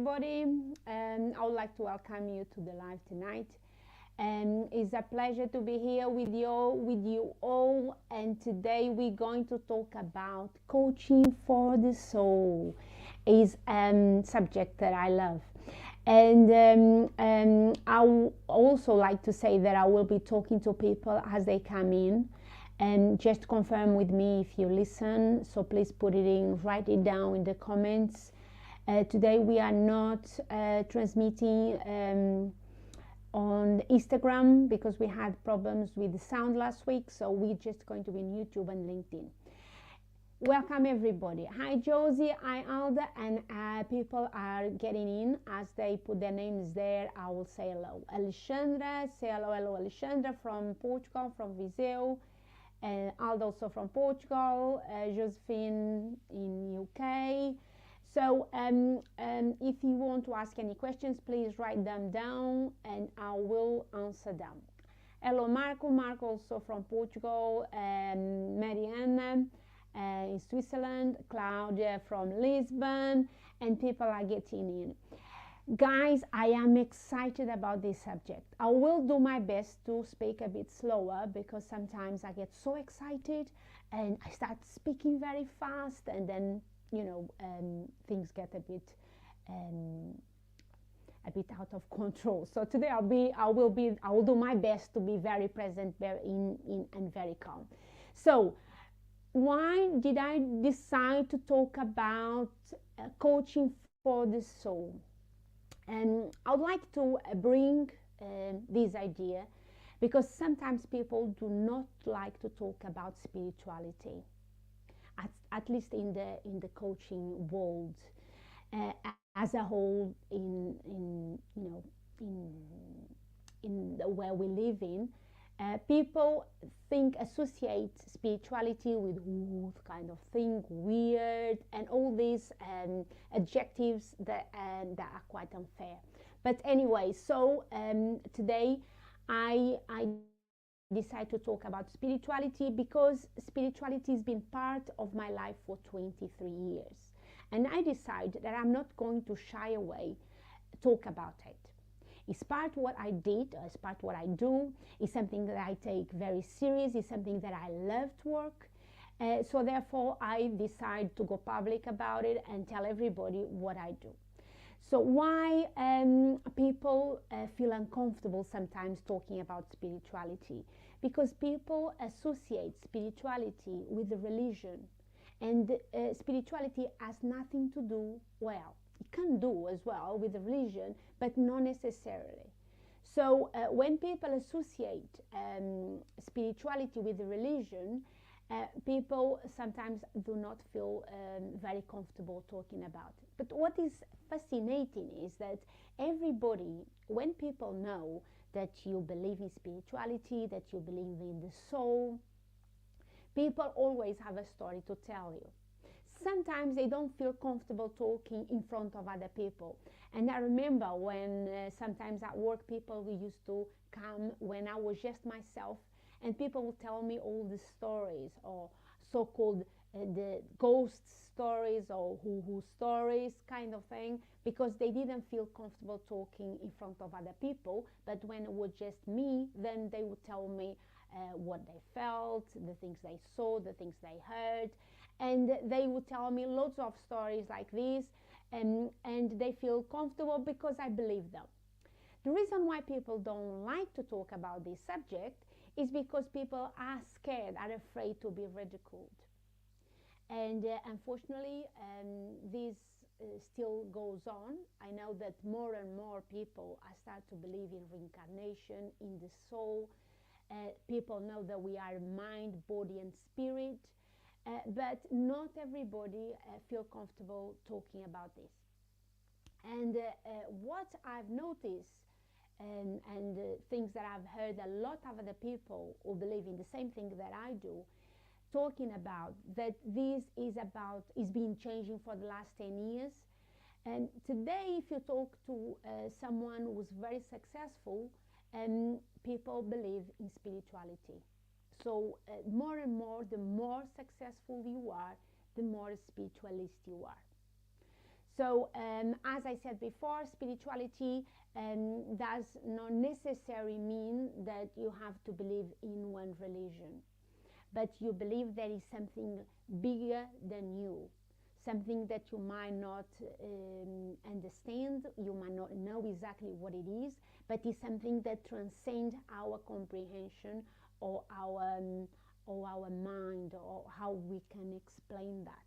everybody. I would like to welcome you to the live tonight. It's a pleasure to be here with you all. And today we're going to talk about coaching for the soul. Is subject that I love. And I also like to say that I will be talking to people as they come in. And just confirm with me if you listen. So please put it in, write it down in the comments. Today we are not transmitting on Instagram because we had problems with the sound last week. So we're just going to be on YouTube and LinkedIn. Welcome everybody. Hi Josie, hi Alda, and people are getting in as they put their names there. I will say hello. Alexandra, say hello, Alexandra from Portugal, from Viseu. Aldo also from Portugal, Josephine in UK. So if you want to ask any questions, please write them down and I will answer them. Hello Marco also from Portugal, Mariana in Switzerland, Claudia from Lisbon, and people are getting in. Guys, I am excited about this subject. I will do my best to speak a bit slower because sometimes I get so excited and I start speaking very fast, and then things get a bit out of control. So today I will do my best to be very present, very in and very calm. So why did I decide to talk about coaching for the soul? And I would like to bring this idea because sometimes people do not like to talk about spirituality, at least in the coaching world as a whole, in where we live in. People associate spirituality with kind of thing, weird, and all these adjectives that are quite unfair. But anyway, so today I decide to talk about spirituality because spirituality has been part of my life for 23 years. And I decide that I'm not going to shy away, talk about it. It's part what I did, it's part what I do, it's something that I take very serious, it's something that I love to work. So therefore I decide to go public about it and tell everybody what I do. So why people feel uncomfortable sometimes talking about spirituality? Because people associate spirituality with the religion, and spirituality has nothing to do, well, it can do as well with the religion, but not necessarily. So when people associate spirituality with the religion, people sometimes do not feel very comfortable talking about it. But what is fascinating is that everybody, when people know that you believe in spirituality, that you believe in the soul, people always have a story to tell you. Sometimes they don't feel comfortable talking in front of other people. And I remember when sometimes at work people who used to come when I was just myself, and people would tell me all the stories, or so-called the ghost stories or who stories kind of thing, because they didn't feel comfortable talking in front of other people. But when it was just me, then they would tell me what they felt, the things they saw, the things they heard. And they would tell me lots of stories like this, and they feel comfortable because I believe them. The reason why people don't like to talk about this subject is because people are scared, are afraid to be ridiculed. And unfortunately, this still goes on. I know that more and more people are start to believe in reincarnation, in the soul. People know that we are mind, body, and spirit. But not everybody feel comfortable talking about this. And what I've noticed, and things that I've heard a lot of other people who believe in the same thing that I do, talking about that this is been changing for the last 10 years. And today, if you talk to someone who's very successful, people believe in spirituality. So more and more, the more successful you are, the more spiritualist you are. So, as I said before, spirituality does not necessarily mean that you have to believe in one religion, but you believe there is something bigger than you, something that you might not understand, you might not know exactly what it is, but it's something that transcends our comprehension or our mind, or how we can explain that.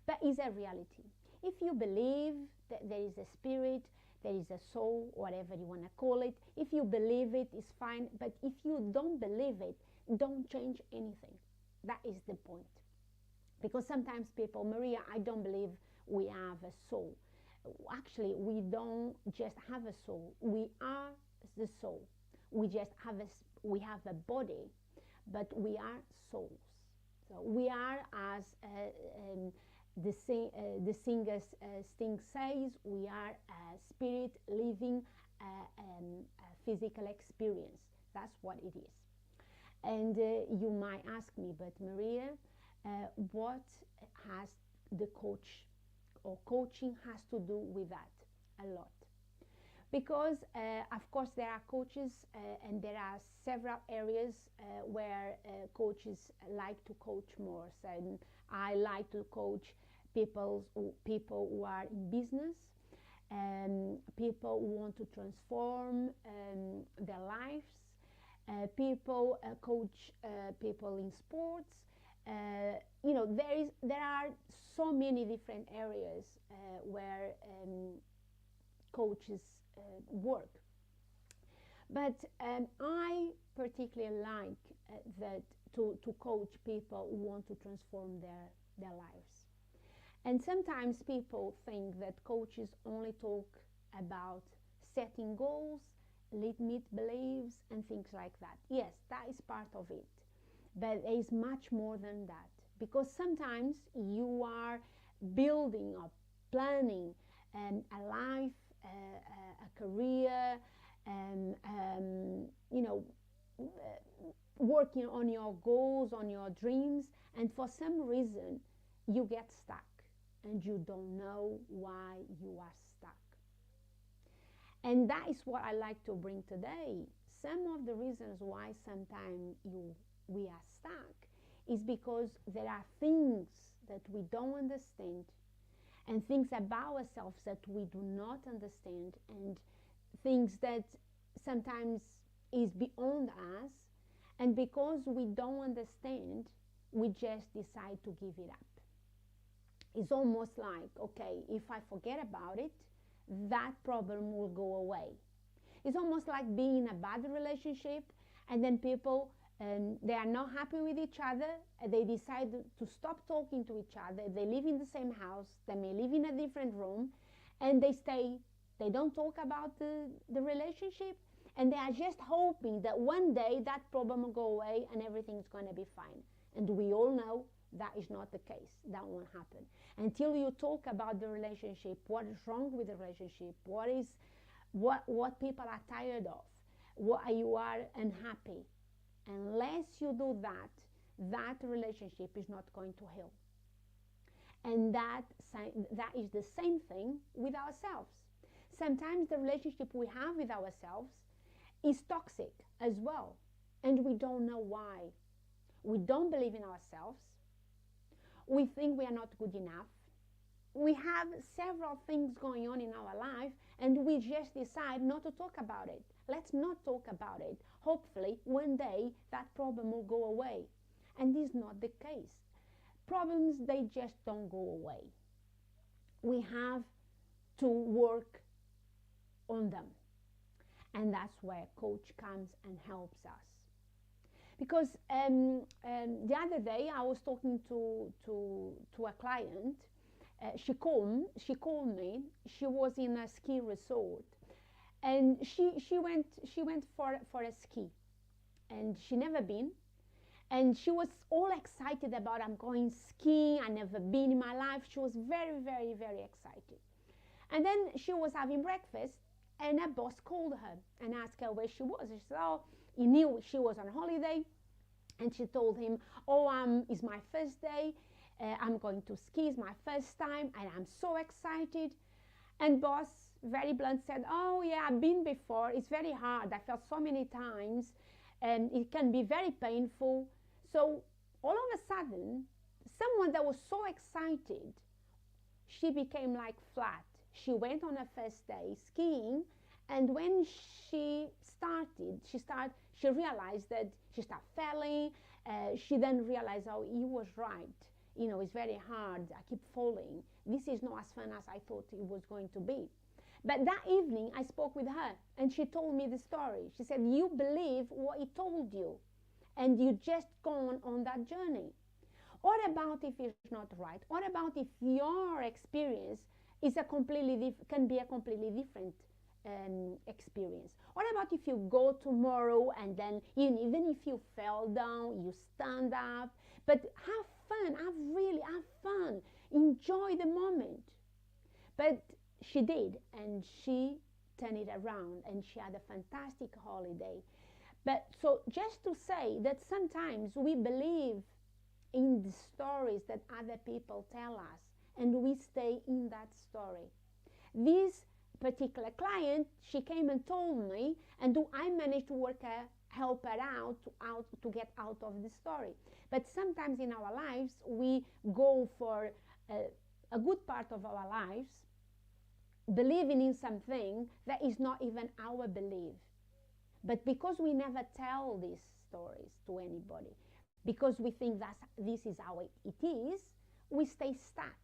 But it's a reality. If you believe that there is a spirit, there is a soul, whatever you want to call it, if you believe it, it's fine. But if you don't believe it, don't change anything. That is the point. Because sometimes people, Maria, I don't believe we have a soul. Actually, we don't just have a soul. We are the soul. We just have we have a body, but we are souls. So we are, as the singer Sting says, we are a spirit living a physical experience. That's what it is. And you might ask me, but Maria, what has the coach or coaching has to do with that? A lot. Because, of course, there are coaches and there are several areas where coaches like to coach more. So I like to coach people who are in business, people who want to transform their lives, people coach people in sports. You know, there are so many different areas where coaches work. But I particularly like that to coach people who want to transform their lives. And sometimes people think that coaches only talk about setting goals, limit beliefs, and things like that. Yes, that is part of it. But there is much more than that. Because sometimes you are building or planning a life, a career, and you know, working on your goals, on your dreams, and for some reason you get stuck and you don't know why you are stuck. And that is what I like to bring today. Some of the reasons why sometimes we are stuck is because there are things that we don't understand, and things about ourselves that we do not understand, and things that sometimes is beyond us, and because we don't understand, we just decide to give it up. It's almost like, okay, if I forget about it, that problem will go away. It's almost like being in a bad relationship, and then people they are not happy with each other, they decide to stop talking to each other. They live in the same house, they may live in a different room, and they don't talk about the relationship, and they are just hoping that one day that problem will go away and everything's going to be fine. And we all know that is not the case. That won't happen until you talk about the relationship, what is wrong with the relationship, what people are tired of, what you are unhappy. Unless you do that, that relationship is not going to heal. And that is the same thing with ourselves. Sometimes the relationship we have with ourselves is toxic as well, and we don't know why. We don't believe in ourselves. We think we are not good enough. We have several things going on in our life, and we just decide not to talk about it. Let's not talk about it. Hopefully, one day that problem will go away. And this is not the case. Problems, they just don't go away. We have to work on them. And that's where coach comes and helps us. Because the other day I was talking to a client. She called me. She was in a ski resort, and she went for a ski, and she never been, and she was all excited about, I'm going skiing. I never been in my life. She was very, very, very excited. And then she was having breakfast, and her boss called her and asked her where she was. She said, oh, he knew she was on holiday, and she told him, oh, it's my first day. I'm going to ski, it's my first time, and I'm so excited. And boss, very blunt, said, oh yeah, I've been before. It's very hard. I fell so many times, and it can be very painful. So all of a sudden, someone that was so excited, she became like flat. She went on her first day skiing, and when she realized that she started falling. She then realized, oh, he was right. It's very hard. I keep falling. This is not as fun as I thought it was going to be. But that evening, I spoke with her, and she told me the story. She said, you believe what he told you, and you just gone on that journey. What about if it's not right? What about if your experience is can be a completely different experience? What about if you go tomorrow and then even if you fell down, you stand up, but have fun, have fun, enjoy the moment. But she did, and she turned it around, and she had a fantastic holiday. But so just to say that sometimes we believe in the stories that other people tell us, and we stay in that story. This particular client, she came and told me, and I managed to help her out to get out of the story. But sometimes in our lives, we go for a good part of our lives believing in something that is not even our belief. But because we never tell these stories to anybody, because we think that this is how it is, we stay stuck.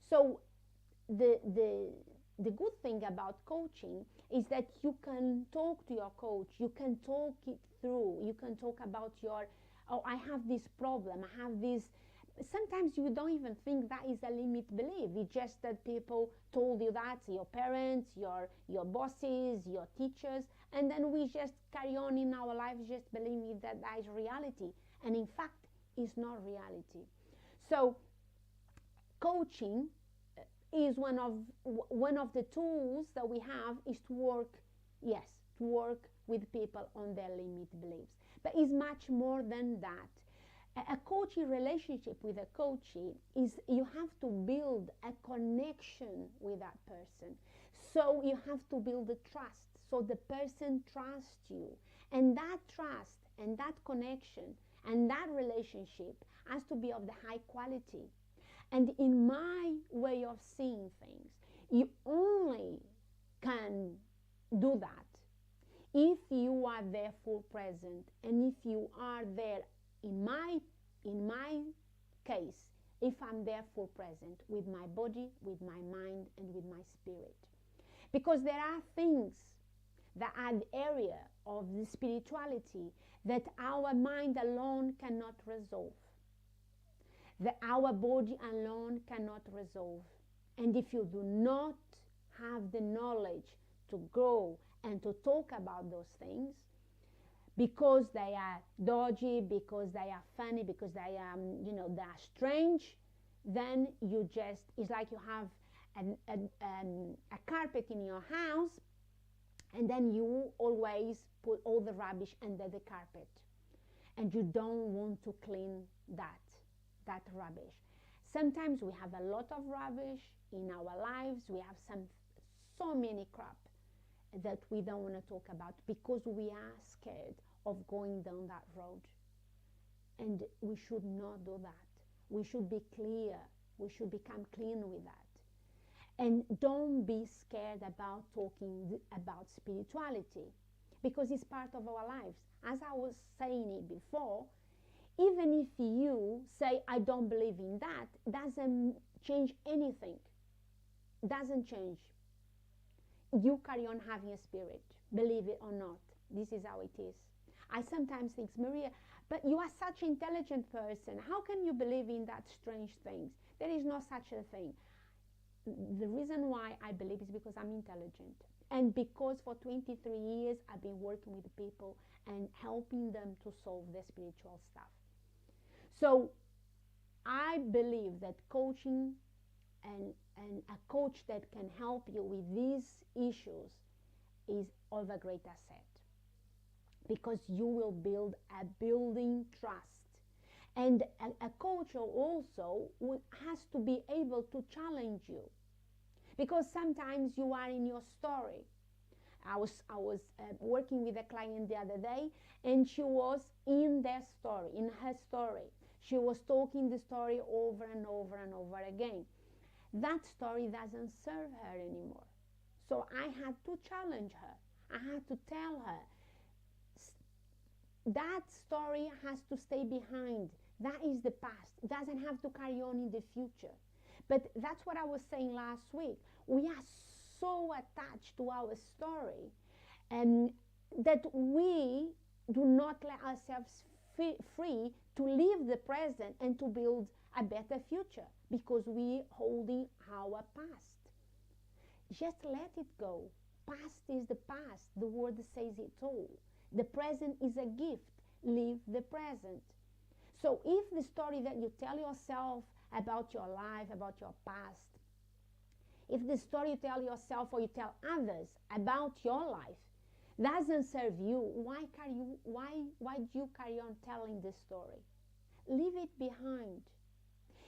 So the good thing about coaching is that you can talk to your coach, you can talk it through, you can talk about oh, I have this problem, I have this. Sometimes you don't even think that is a limit belief. It's just that people told you that, your parents, your bosses, your teachers, and then we just carry on in our lives just believing that that is reality. And in fact, it's not reality. So coaching is one of the tools that we have is to work with people on their limit beliefs. But it's much more than that. A coaching relationship with a coachee is you have to build a connection with that person. So you have to build the trust. So the person trusts you. And that trust and that connection and that relationship has to be of the high quality. And in my way of seeing things, you only can do that if you are there full present, and if you are there, in my case, if I'm there full present with my body, with my mind, and with my spirit. Because there are things that are the area of the spirituality that our mind alone cannot resolve, that our body alone cannot resolve. And if you do not have the knowledge to go and to talk about those things, because they are dodgy, because they are funny, because they are, they are strange, then it's like you have a carpet in your house, and then you always put all the rubbish under the carpet, and you don't want to clean that rubbish. Sometimes we have a lot of rubbish in our lives. We have so many crap that we don't want to talk about because we are scared of going down that road. And we should not do that. We should be clear. We should become clean with that. And don't be scared about talking about spirituality, because it's part of our lives. As I was saying it before, even if you say, I don't believe in that, doesn't change anything. Doesn't change. You carry on having a spirit, believe it or not. This is how it is. I sometimes think, Maria, but you are such an intelligent person. How can you believe in that strange things? There is no such a thing. The reason why I believe is because I'm intelligent. And because for 23 years I've been working with people and helping them to solve their spiritual stuff. So I believe that coaching and a coach that can help you with these issues is of a great asset, because you will building trust. And a coach also has to be able to challenge you, because sometimes you are in your story. I was working with a client the other day, and she was in their story, in her story. She was talking the story over and over and over again. That story doesn't serve her anymore. So I had to challenge her. I had to tell her that story has to stay behind. That is the past. It doesn't have to carry on in the future. But that's what I was saying last week. We are so attached to our story, and that we do not let ourselves free to live the present and to build a better future, because we holding our past. Just let it go. Past is the past. The word says it all. The present is a gift. Live the present. So if the story that you tell yourself about your life, about your past, if the story you tell yourself or you tell others about your life doesn't serve you, why do you carry on telling the story? Leave it behind.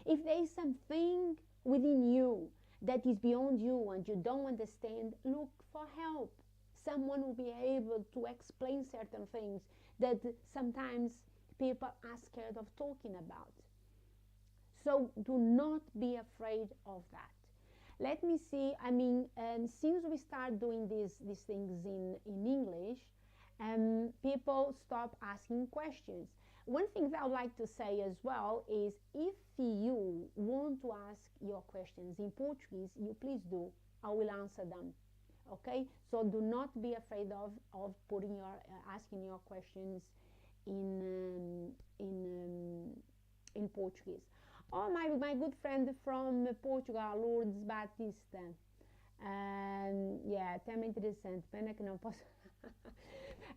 If there is something within you that is beyond you and you don't understand, look for help. Someone will be able to explain certain things that sometimes people are scared of talking about. So do not be afraid of that. Let me see, since we start doing these things in English, people stop asking questions. One thing that I would like to say as well is, if you want to ask your questions in Portuguese, you please do. I will answer them. Okay? So do not be afraid of putting asking your questions in Portuguese. Oh, my good friend from Portugal, Lourdes Batista. Yeah, tema interessante. Pena que não posso.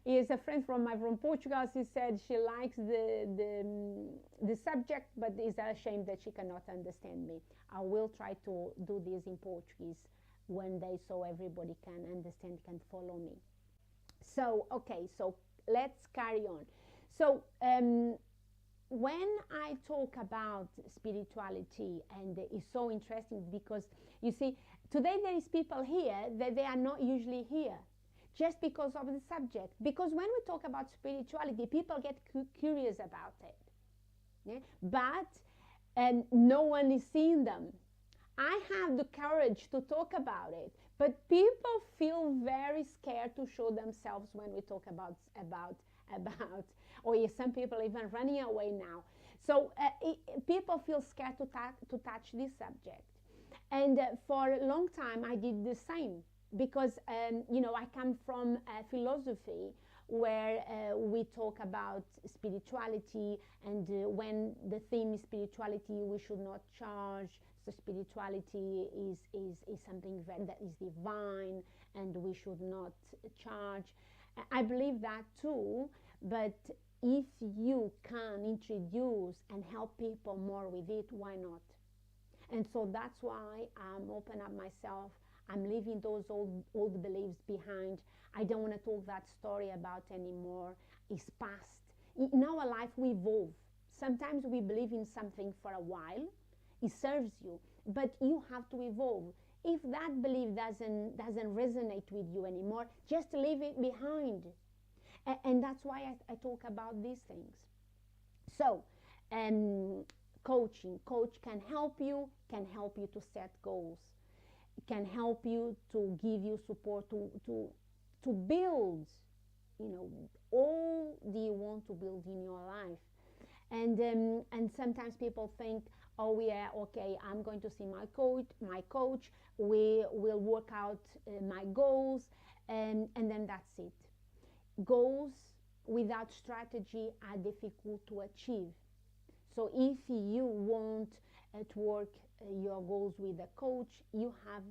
Is a friend from Portugal. She said she likes the subject, but is ashamed that she cannot understand me. I will try to do this in Portuguese one day, so everybody can understand, can follow me. So, okay, so let's carry on. So, when I talk about spirituality, and it's so interesting because, you see, today there is people here that they are not usually here, just because of the subject. Because when we talk about spirituality, people get curious about it. Yeah? But no one is seeing them. I have the courage to talk about it, but people feel very scared to show themselves when we talk about or some people even running away now. So people feel scared to touch this subject. And for a long time I did the same, because I come from a philosophy where we talk about spirituality, and when the theme is spirituality, we should not charge. So spirituality is something that is divine, and we should not charge. I believe that too, but if you can introduce and help people more with it, why not? And so that's why I'm open up myself. I'm leaving those old beliefs behind. I don't want to talk that story about anymore. It's past. In our life, we evolve. Sometimes we believe in something for a while. It serves you, but you have to evolve. If that belief doesn't resonate with you anymore, just leave it behind. And that's why I talk about these things. So, coach can help you to set goals, can help you to give you support to build, all that you want to build in your life. And sometimes people think, oh yeah, okay, I'm going to see my coach, we will work out my goals, and then that's it. Goals without strategy are difficult to achieve. So if you want to work your goals with a coach, you have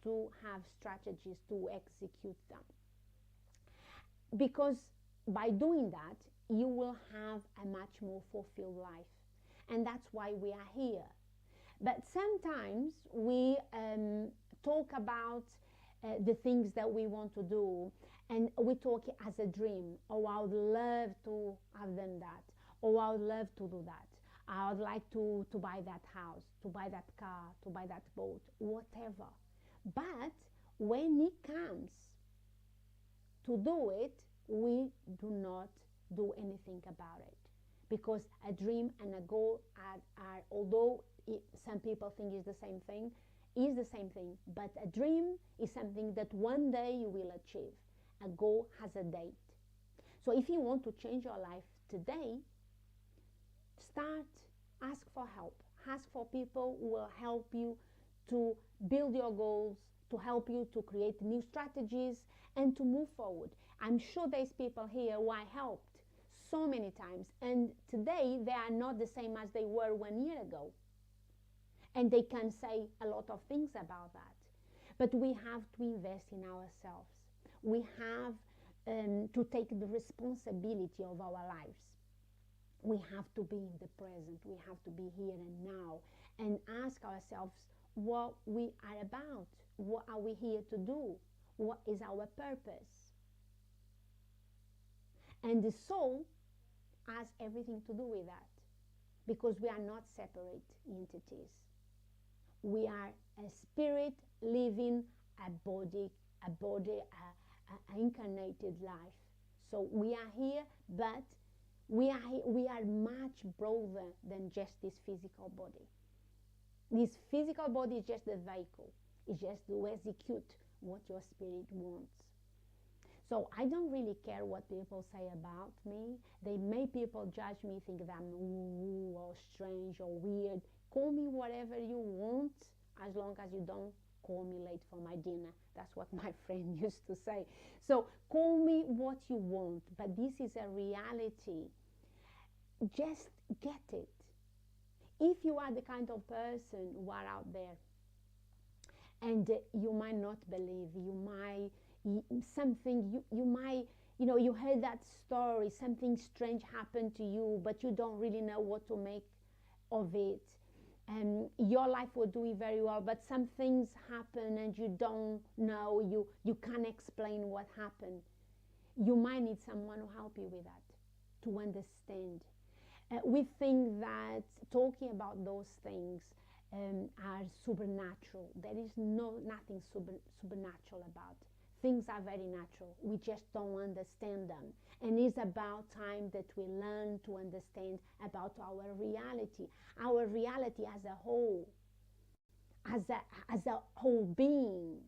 to have strategies to execute them. Because by doing that, you will have a much more fulfilled life. And that's why we are here. But sometimes we talk about the things that we want to do, and we talk as a dream. Oh, I would love to have done that. Oh, I would love to do that. I would like to buy that house, to buy that car, to buy that boat, whatever. But when it comes to do it, we do not do anything about it. Because a dream and a goal are although some people think is the same thing, is the same thing. But a dream is something that one day you will achieve. A goal has a date. So if you want to change your life today, start, ask for help. Ask for people who will help you to build your goals, to help you to create new strategies and to move forward. I'm sure there's people here who I helped so many times, and today they are not the same as they were 1 year ago. And they can say a lot of things about that. But we have to invest in ourselves. We have to take the responsibility of our lives. We have to be in the present. We have to be here and now and ask ourselves what we are about. What are we here to do? What is our purpose? And the soul has everything to do with that, because we are not separate entities. We are a spirit living a body, an incarnated life. So we are here, but we are much broader than just this physical body. This physical body is just the vehicle. It's just to execute what your spirit wants. So I don't really care what people say about me. They make people judge me, think that I'm ooh, or strange or weird. Call me whatever you want, as long as you don't call me late for my dinner. That's what my friend used to say. So call me what you want, but this is a reality. Just get it. If you are the kind of person who are out there and you might not believe, you might you heard that story, something strange happened to you, but you don't really know what to make of it. Your life was doing very well, but some things happen and you don't know, you can't explain what happened. You might need someone to help you with that, to understand. We think that talking about those things are supernatural. There is nothing supernatural about. Things are very natural. We just don't understand them. And it's about time that we learn to understand about our reality as a whole, as a whole being.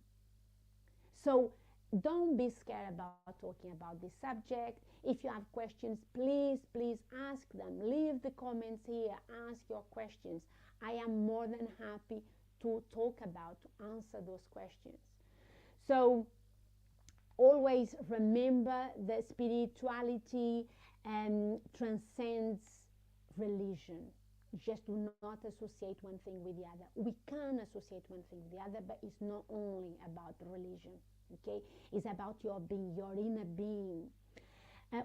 So don't be scared about talking about this subject. If you have questions, please ask them. Leave the comments here. Ask your questions. I am more than happy to talk about, to answer those questions. So always remember that spirituality transcends religion. Just do not associate one thing with the other. We can associate one thing with the other, but it's not only about religion. Okay, it's about your being, your inner being.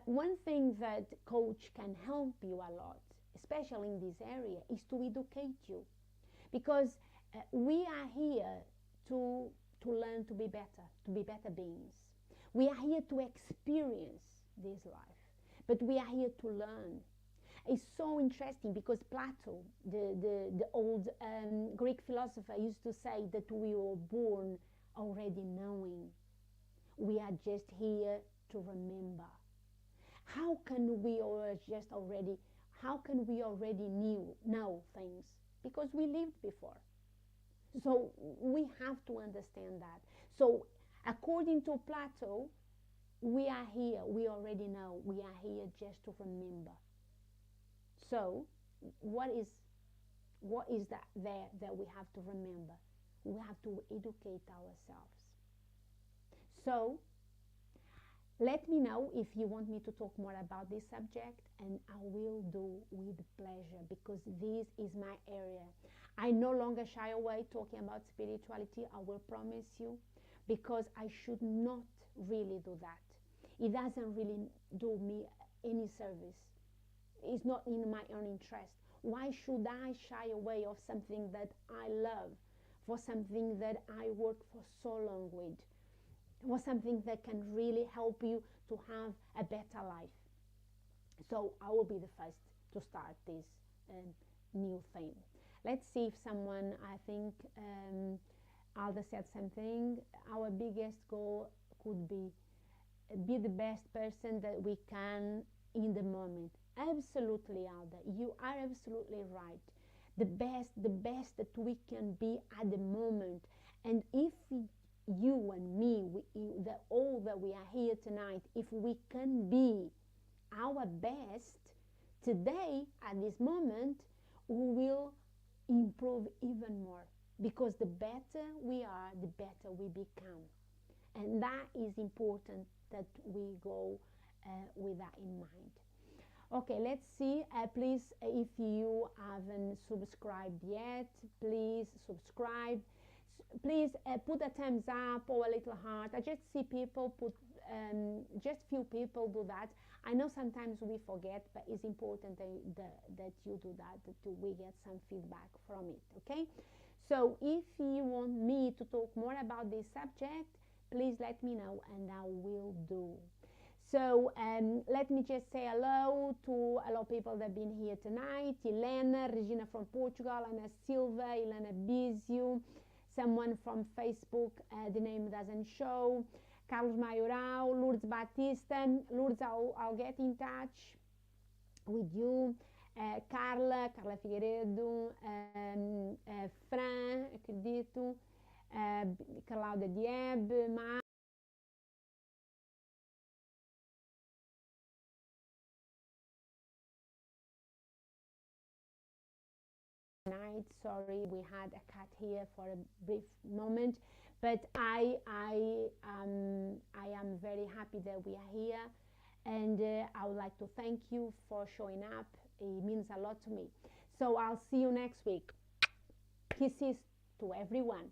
One thing that coach can help you a lot, especially in this area, is to educate you, because we are here to learn to be better beings. We are here to experience this life, but we are here to learn. It's so interesting because Plato, the old Greek philosopher, used to say that we were born already knowing. We are just here to remember. How can we already know things? Because we lived before. So we have to understand that. So according to Plato, we are here, we already know, we are here just to remember. So what is that there that we have to remember? We have to educate ourselves. So let me know if you want me to talk more about this subject, and I will do with pleasure, because this is my area. I no longer shy away talking about spirituality, I will promise you, because I should not really do that. It doesn't really do me any service. It's not in my own interest. Why should I shy away of something that I love, for something that I work for so long with, for something that can really help you to have a better life? So I will be the first to start this new thing. Let's see if someone, I think Alda said something. Our biggest goal could be the best person that we can in the moment. Absolutely, Alda, you are absolutely right. The best that we can be at the moment. And if you and me, all that we are here tonight, if we can be our best today at this moment, we will improve even more, because the better we are, the better we become. And that is important that we go with that in mind. Okay, let's see. Please, if you haven't subscribed yet, please subscribe. Please put a thumbs up or a little heart. I just see people put, just few people do that. I know sometimes we forget, but it's important that you do that, that we get some feedback from it, okay? So if you want me to talk more about this subject, please let me know and I will do. So let me just say hello to a lot of people that have been here tonight. Helena, Regina from Portugal, Ana Silva, Helena Bizio, someone from Facebook, the name doesn't show, Carlos Maioral, Lourdes Batista. Lourdes, I'll get in touch with you. Carla Figueiredo, Fran, acredito, Cláudia Dieb, night. Sorry, we had a cut here for a brief moment, but I am very happy that we are here, and I would like to thank you for showing up. It means a lot to me. So I'll see you next week. Kisses to everyone.